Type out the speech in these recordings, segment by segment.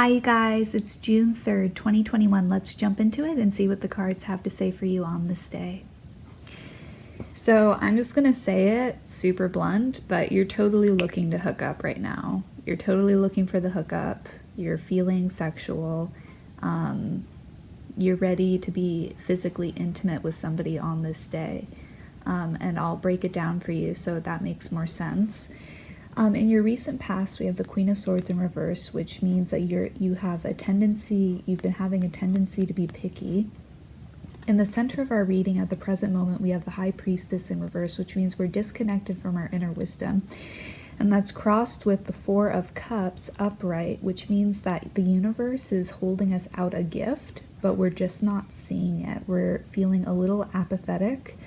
Hi, you guys. It's June 3rd, 2021. Let's jump into it and see what the cards have to say for you on this day. So, I'm just going to say it super blunt, but you're totally looking to hook up right now. You're totally looking for the hookup. You're feeling sexual. You're ready to be physically intimate with somebody on this day. And I'll break it down for you so that makes more sense. In your recent past, we have the Queen of Swords in reverse, which means that you've been having a tendency to be picky. In the center of our reading at the present moment, we have the High Priestess in reverse, which means we're disconnected from our inner wisdom. And that's crossed with the Four of Cups upright, which means that the universe is holding us out a gift, but we're just not seeing it. We're feeling a little apathetic.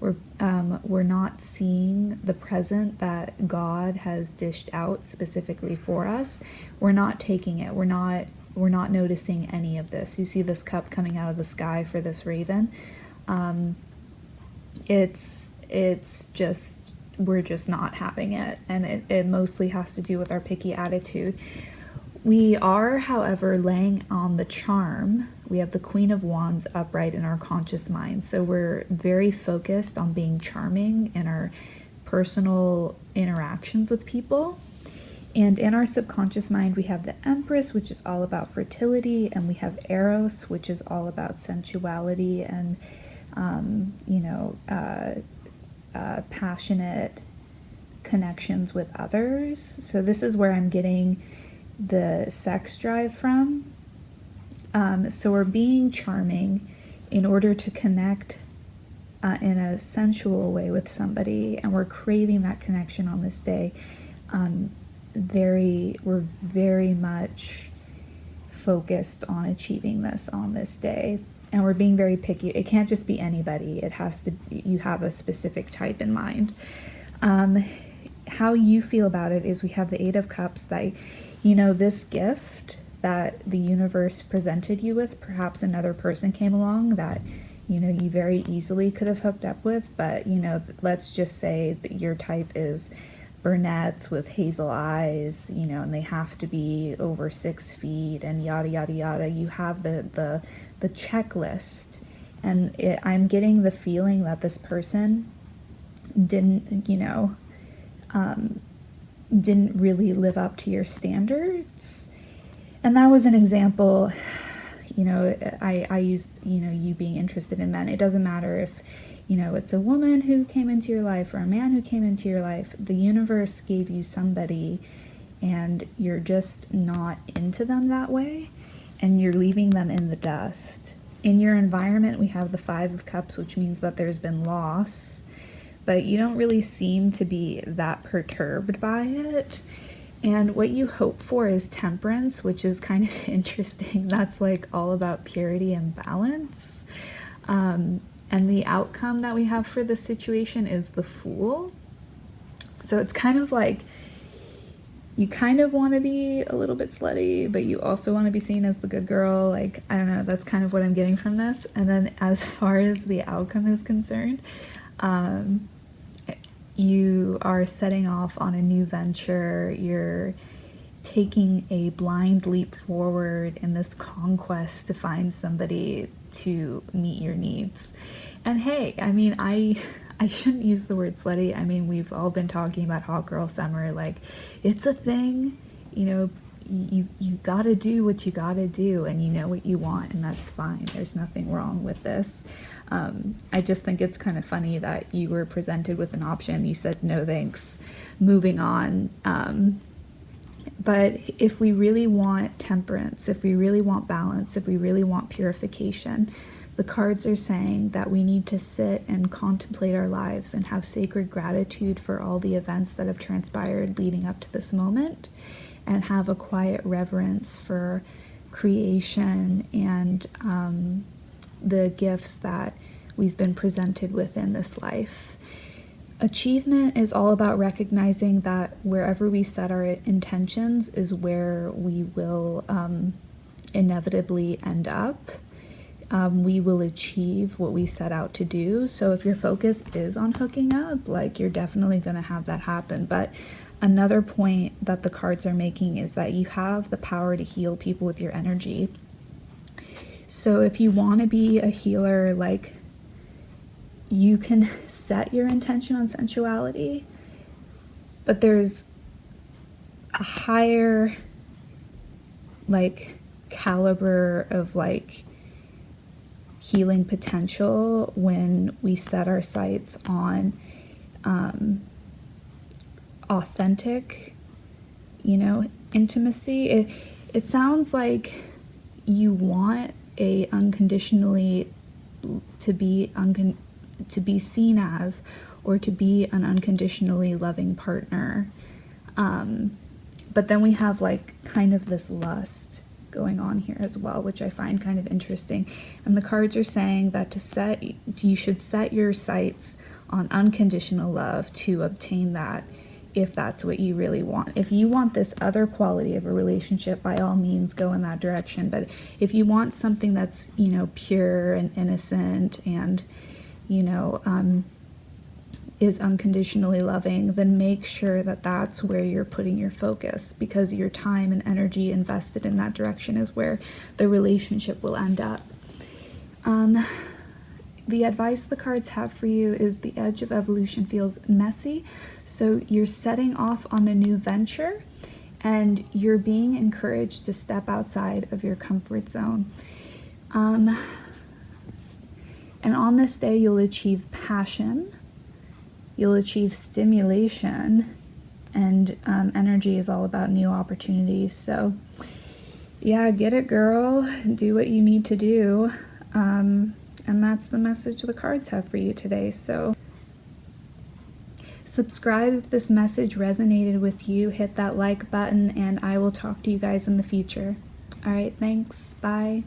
We're not seeing the present that God has dished out specifically for us. We're not taking it. We're not noticing any of this. You see this cup coming out of the sky for this raven. It's just, we're just not having it, and it mostly has to do with our picky attitude. We are, however, laying on the charm. We have the Queen of Wands upright in our conscious mind. So we're very focused on being charming in our personal interactions with people. And in our subconscious mind, we have the Empress, which is all about fertility, and we have Eros, which is all about sensuality and, passionate connections with others. So this is where I'm getting the sex drive from. So we're being charming in order to connect in a sensual way with somebody, and we're craving that connection on this day. We're very much focused on achieving this on this day, and we're being very picky. It can't just be anybody. It has to be, you have a specific type in mind. How you feel about it is we have the Eight of Cups, that this gift that the universe presented you with, perhaps another person came along that you very easily could have hooked up with, but let's just say that your type is brunettes with hazel eyes, and they have to be over 6 feet and yada yada yada. You have the checklist, and I'm getting the feeling that this person didn't really live up to your standards. And that was an example. I used you being interested in men. It doesn't matter if it's a woman who came into your life or a man who came into your life. The universe gave you somebody, and you're just not into them that way, and you're leaving them in the dust. In your environment, we have the Five of Cups, which means that there's been loss, but you don't really seem to be that perturbed by it. And what you hope for is Temperance, which is kind of interesting. That's like all about purity and balance. And the outcome that we have for this situation is the Fool. So it's kind of like you kind of want to be a little bit slutty, but you also want to be seen as the good girl. Like, I don't know, that's kind of what I'm getting from this. And then as far as the outcome is concerned, you are setting off on a new venture. You're taking a blind leap forward in this conquest to find somebody to meet your needs. And hey, I shouldn't use the word slutty. We've all been talking about hot girl summer. Like, it's a thing. You gotta do what you gotta do, and you know what you want, and that's fine. There's nothing wrong with this. I just think it's kind of funny that you were presented with an option. You said no thanks, moving on. But if we really want temperance, if we really want balance, if we really want purification, the cards are saying that we need to sit and contemplate our lives and have sacred gratitude for all the events that have transpired leading up to this moment, and have a quiet reverence for creation and the gifts that we've been presented with in this life. Achievement is all about recognizing that wherever we set our intentions is where we will inevitably end up. We will achieve what we set out to do. So if your focus is on hooking up, like, you're definitely going to have that happen. But another point that the cards are making is that you have the power to heal people with your energy. So if you want to be a healer, like, you can set your intention on sensuality, but there's a higher, like, caliber of, like, healing potential when we set our sights on authentic, you know, intimacy. It sounds like you want a unconditionally to be seen as, or to be an unconditionally loving partner. But then we have like kind of this lust going on here as well, which I find kind of interesting. And the cards are saying that you should set your sights on unconditional love to obtain that, if that's what you really want. If you want this other quality of a relationship, by all means go in that direction. But if you want something that's, you know, pure and innocent and, you know, is unconditionally loving, then make sure that that's where you're putting your focus, because your time and energy invested in that direction is where the relationship will end up. The advice the cards have for you is the edge of evolution feels messy. So you're setting off on a new venture and you're being encouraged to step outside of your comfort zone. And on this day, you'll achieve passion, you'll achieve stimulation, and energy is all about new opportunities. So yeah, get it, girl. Do what you need to do. And that's the message the cards have for you today. So subscribe if this message resonated with you. Hit that like button, and I will talk to you guys in the future. All right, thanks. Bye.